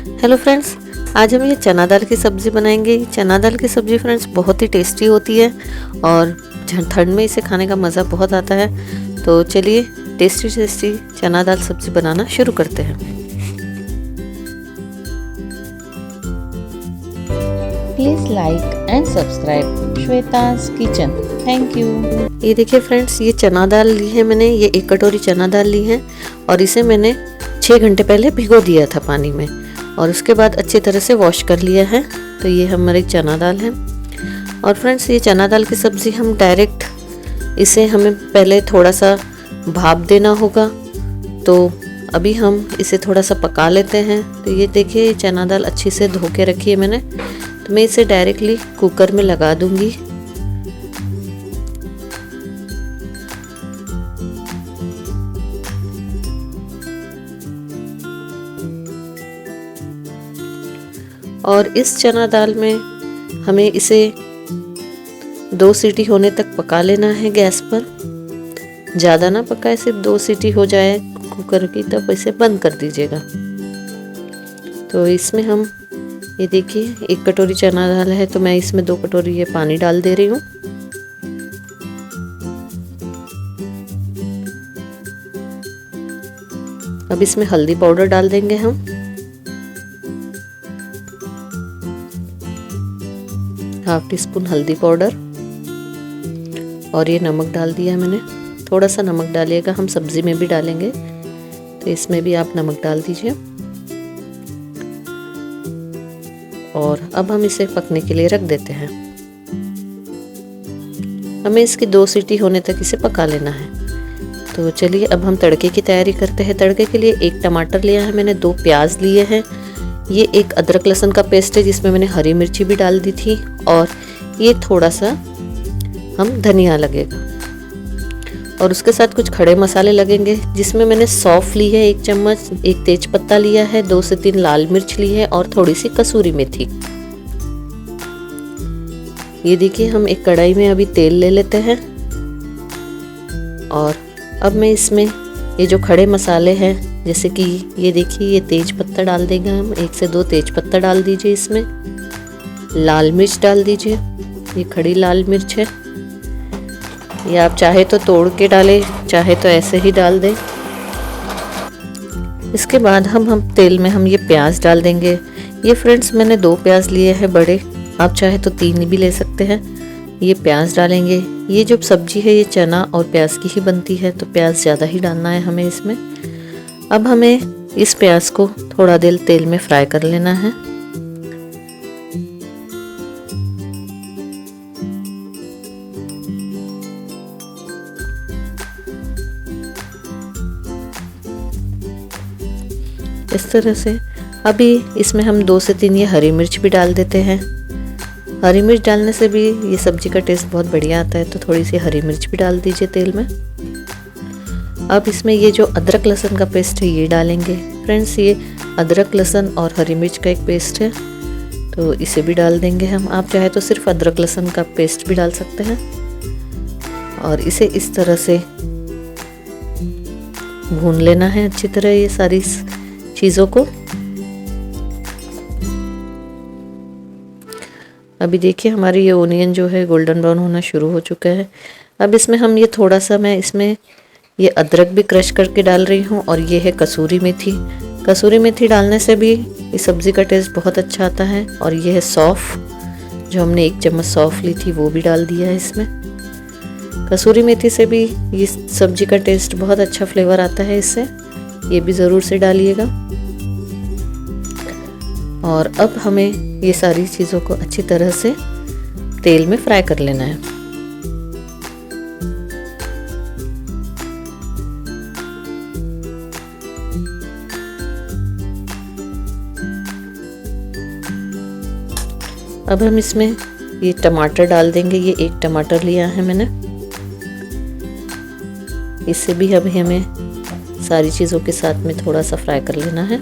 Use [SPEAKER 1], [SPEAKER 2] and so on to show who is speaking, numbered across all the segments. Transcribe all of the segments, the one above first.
[SPEAKER 1] Hello friends, आज हम ये चना दाल की सब्ज़ी बनाएंगे। चना दाल की सब्ज़ी फ्रेंड्स बहुत ही टेस्टी होती है और ठंड में इसे खाने का मज़ा बहुत आता है। तो चलिए टेस्टी टेस्टी चना दाल सब्ज़ी बनाना शुरू करते हैं।
[SPEAKER 2] Please like and subscribe Shweta's kitchen. Thank you.
[SPEAKER 1] ये देखिए फ्रेंड्स, ये चना दाल ली है मैंने। ये 1 कटोरी चना दाल ली है और इसे मैंने 6 घंटे पहले भिगो दिया था पानी में और उसके बाद अच्छी तरह से वॉश कर लिया है। तो ये हमारी चना दाल है। और फ्रेंड्स, ये चना दाल की सब्ज़ी हम डायरेक्ट इसे हमें पहले थोड़ा सा भाप देना होगा। तो अभी हम इसे थोड़ा सा पका लेते हैं। तो ये देखिए, ये चना दाल अच्छी से धो के रखी है मैंने। तो मैं इसे डायरेक्टली कुकर में लगा दूंगी। और इस चना दाल में हमें इसे 2 सीटी होने तक पका लेना है गैस पर। ज़्यादा ना पकाए, सिर्फ 2 सीटी हो जाए कुकर की, तब इसे बंद कर दीजिएगा। तो इसमें हम ये देखिए 1 कटोरी चना दाल है, तो मैं इसमें 2 कटोरी ये पानी डाल दे रही हूँ। अब इसमें हल्दी पाउडर डाल देंगे हम। ½ टीस्पून हल्दी पाउडर और ये नमक डाल दिया मैंने। थोड़ा सा नमक डालिएगा, हम सब्जी में भी डालेंगे तो इसमें भी आप नमक डाल दीजिए। और अब हम इसे पकने के लिए रख देते हैं। हमें इसकी 2 सीटी होने तक इसे पका लेना है। तो चलिए अब हम तड़के की तैयारी करते हैं। तड़के के लिए 1 टमाटर लिया है मैंने, 2 प्याज लिए हैं, ये 1 अदरक लहसुन का पेस्ट है जिसमें मैंने हरी मिर्ची भी डाल दी थी, और ये थोड़ा सा हम धनिया लगेगा। और उसके साथ कुछ खड़े मसाले लगेंगे जिसमें मैंने सौंफ ली है 1 चम्मच, 1 तेज पत्ता लिया है, 2 से 3 लाल मिर्च ली है और थोड़ी सी कसूरी मेथी। ये देखिए, हम एक कढ़ाई में अभी तेल ले लेते हैं और अब मैं इसमें ये जो खड़े मसाले हैं, जैसे कि ये देखिए, ये तेज पत्ता डाल देंगे हम। 1 से 2 तेज पत्ता डाल दीजिए इसमें। लाल मिर्च डाल दीजिए, ये खड़ी लाल मिर्च है। ये आप चाहे तो तोड़ के डालें, चाहे तो ऐसे ही डाल दें। इसके बाद हम तेल में हम ये प्याज डाल देंगे। ये फ्रेंड्स मैंने 2 प्याज लिए हैं बड़े, आप चाहे तो 3 भी ले सकते हैं। ये प्याज डालेंगे। ये जो सब्जी है ये चना और प्याज की ही बनती है, तो प्याज ज़्यादा ही डालना है हमें इसमें। अब हमें इस प्याज को थोड़ा देर तेल में फ्राई कर लेना है। इस तरह से अभी इसमें हम 2 से 3 ये हरी मिर्च भी डाल देते हैं। हरी मिर्च डालने से भी ये सब्जी का टेस्ट बहुत बढ़िया आता है, तो थोड़ी सी हरी मिर्च भी डाल दीजिए तेल में। अब इसमें ये जो अदरक लहसुन का पेस्ट है ये डालेंगे। फ्रेंड्स, ये अदरक लहसुन और हरी मिर्च का एक पेस्ट है, तो इसे भी डाल देंगे हम। आप चाहे तो सिर्फ अदरक लहसुन का पेस्ट भी डाल सकते हैं। और इसे इस तरह से भून लेना है अच्छी तरह ये सारी चीज़ों को। अभी देखिए, हमारी ये ओनियन जो है गोल्डन ब्राउन होना शुरू हो चुका है। अब इसमें हम ये थोड़ा सा, मैं इसमें ये अदरक भी क्रश करके डाल रही हूँ, और ये है कसूरी मेथी। कसूरी मेथी डालने से भी इस सब्ज़ी का टेस्ट बहुत अच्छा आता है। और ये है सौंफ, जो हमने 1 चम्मच सौंफ ली थी वो भी डाल दिया है इसमें। कसूरी मेथी से भी ये सब्ज़ी का टेस्ट बहुत अच्छा फ्लेवर आता है इससे, ये भी ज़रूर से डालिएगा। और अब हमें ये सारी चीज़ों को अच्छी तरह से तेल में फ्राई कर लेना है। अब हम इसमें ये टमाटर डाल देंगे। ये 1 टमाटर लिया है मैंने। इससे भी अभी हमें सारी चीज़ों के साथ में थोड़ा सा फ्राई कर लेना है।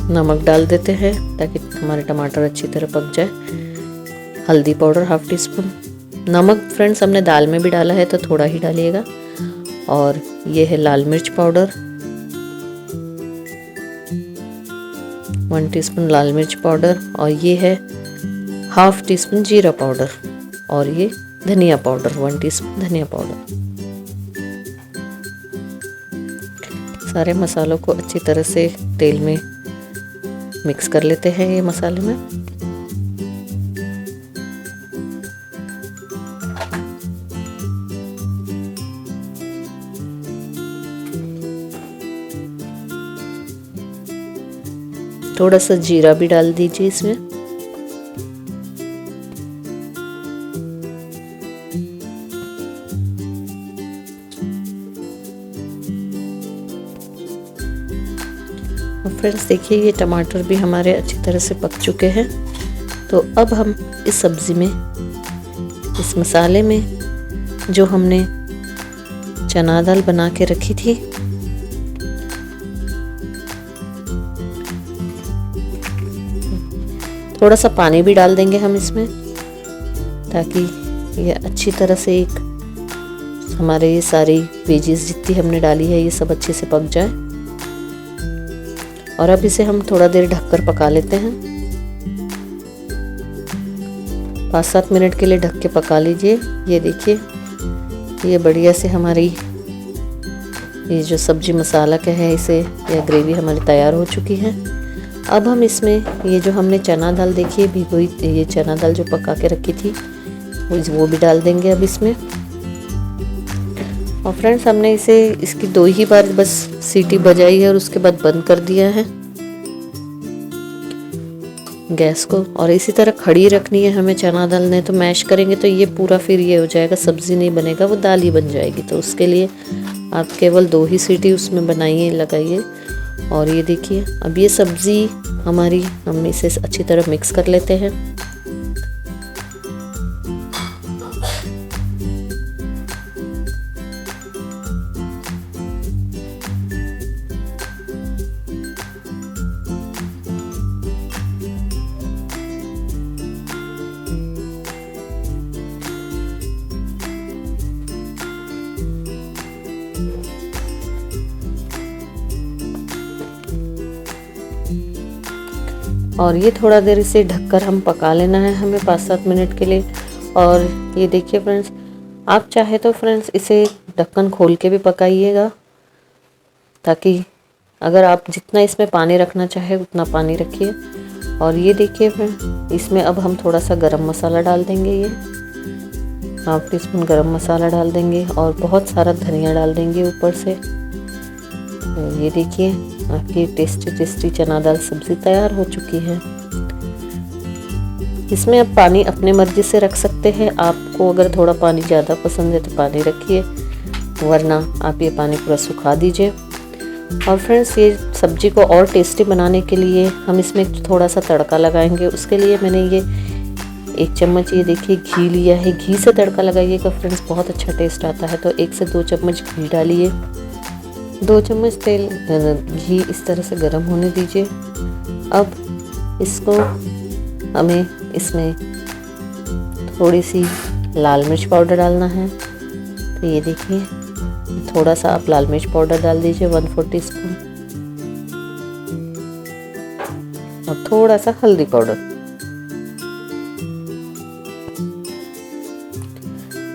[SPEAKER 1] नमक डाल देते हैं ताकि हमारे टमाटर अच्छी तरह पक जाए। हल्दी पाउडर ½ टीस्पून, नमक फ्रेंड्स हमने दाल में भी डाला है तो थोड़ा ही डालिएगा। और ये है लाल मिर्च पाउडर, 1 टीस्पून लाल मिर्च पाउडर, और ये है ½ टीस्पून जीरा पाउडर, और ये धनिया पाउडर 1 टीस्पून धनिया पाउडर। सारे मसालों को अच्छी तरह से तेल में मिक्स कर लेते हैं ये मसाले में। थोड़ा सा जीरा भी डाल दीजिए इसमें। फ्रेंड्स देखिए ये टमाटर भी हमारे अच्छी तरह से पक चुके हैं। तो अब हम इस सब्ज़ी में, इस मसाले में जो हमने चना दाल बना के रखी थी, थोड़ा सा पानी भी डाल देंगे हम इसमें, ताकि ये अच्छी तरह से हमारे ये सारी वेजिस जितनी हमने डाली है ये सब अच्छे से पक जाए। और अब इसे हम थोड़ा देर ढककर पका लेते हैं। 5-7 मिनट के लिए ढक के पका लीजिए। ये देखिए ये बढ़िया से हमारी ये जो सब्जी मसाला का है इसे या ग्रेवी हमारी तैयार हो चुकी है। अब हम इसमें ये जो हमने चना दाल देखिए भिगोई, ये चना दाल जो पका के रखी थी वो भी डाल देंगे अब इसमें। और फ्रेंड्स हमने इसकी 2 ही बार बस सीटी बजाई है और उसके बाद बंद कर दिया है गैस को। और इसी तरह खड़ी रखनी है हमें चना दाल, नहीं तो मैश करेंगे तो ये पूरा फिर ये हो जाएगा, सब्जी नहीं बनेगा, वो दाल ही बन जाएगी। तो उसके लिए आप केवल 2 ही सीटी उसमें बनाइए, लगाइए। और ये देखिए अब ये सब्जी हमारी, हम इसे अच्छी तरह मिक्स कर लेते हैं। और ये थोड़ा देर इसे ढककर हम पका लेना है हमें 5-7 मिनट के लिए। और ये देखिए फ्रेंड्स, आप चाहे तो फ्रेंड्स इसे ढक्कन खोल के भी पकाइएगा, ताकि अगर आप जितना इसमें पानी रखना चाहे उतना पानी रखिए। और ये देखिए फ्रेंड्स, इसमें अब हम थोड़ा सा गरम मसाला डाल देंगे, ये ½ टीस्पून गरम मसाला डाल देंगे और बहुत सारा धनिया डाल देंगे ऊपर से। तो ये देखिए आपकी टेस्टी चना दाल सब्जी तैयार हो चुकी है। इसमें आप पानी अपने मर्जी से रख सकते हैं। आपको अगर थोड़ा पानी ज़्यादा पसंद है तो पानी रखिए, वरना आप ये पानी पूरा सुखा दीजिए। और फ्रेंड्स ये सब्जी को और टेस्टी बनाने के लिए हम इसमें थोड़ा सा तड़का लगाएंगे। उसके लिए मैंने ये 1 चम्मच ये देखिए घी लिया है। घी से तड़का लगाइएगा फ्रेंड्स, बहुत अच्छा टेस्ट आता है। तो 1 से 2 चम्मच घी डालिए, 2 चम्मच घी इस तरह से गर्म होने दीजिए। अब इसको हमें इसमें थोड़ी सी लाल मिर्च पाउडर डालना है। तो ये देखिए थोड़ा सा आप लाल मिर्च पाउडर डाल दीजिए 1/4 टीस्पून, और थोड़ा सा हल्दी पाउडर।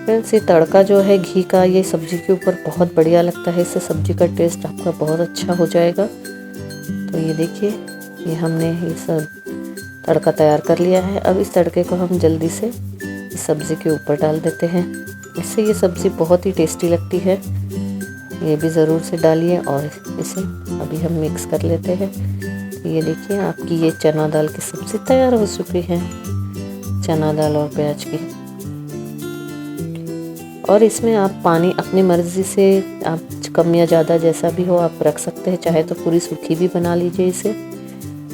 [SPEAKER 1] फ्रेंड्स ये तड़का जो है घी का, ये सब्जी के ऊपर बहुत बढ़िया लगता है, इससे सब्जी का टेस्ट आपका बहुत अच्छा हो जाएगा। तो ये देखिए ये हमने ये सब तड़का तैयार कर लिया है। अब इस तड़के को हम जल्दी से इस सब्ज़ी के ऊपर डाल देते हैं, इससे ये सब्ज़ी बहुत ही टेस्टी लगती है। ये भी ज़रूर से डालिए और इसे अभी हम मिक्स कर लेते हैं। ये देखिए आपकी ये चना दाल की सब्ज़ी तैयार हो चुकी है, चना दाल और प्याज की। और इसमें आप पानी अपनी मर्ज़ी से, आप कम या ज़्यादा जैसा भी हो आप रख सकते हैं, चाहे तो पूरी सूखी भी बना लीजिए इसे।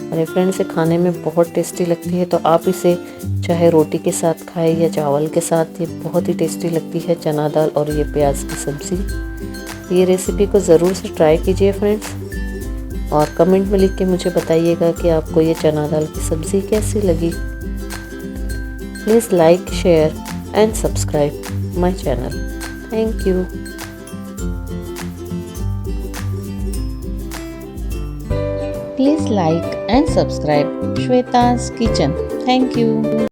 [SPEAKER 1] अरे फ्रेंड्स, ये खाने में बहुत टेस्टी लगती है, तो आप इसे चाहे रोटी के साथ खाएं या चावल के साथ, ये बहुत ही टेस्टी लगती है चना दाल और ये प्याज की सब्ज़ी। ये रेसिपी को ज़रूर से ट्राई कीजिए फ्रेंड्स, और कमेंट में लिख के मुझे बताइएगा कि आपको ये चना दाल की सब्ज़ी कैसी लगी। Please like, share and subscribe my channel. Thank you.
[SPEAKER 2] Please like and subscribe Shweta's Kitchen. Thank you.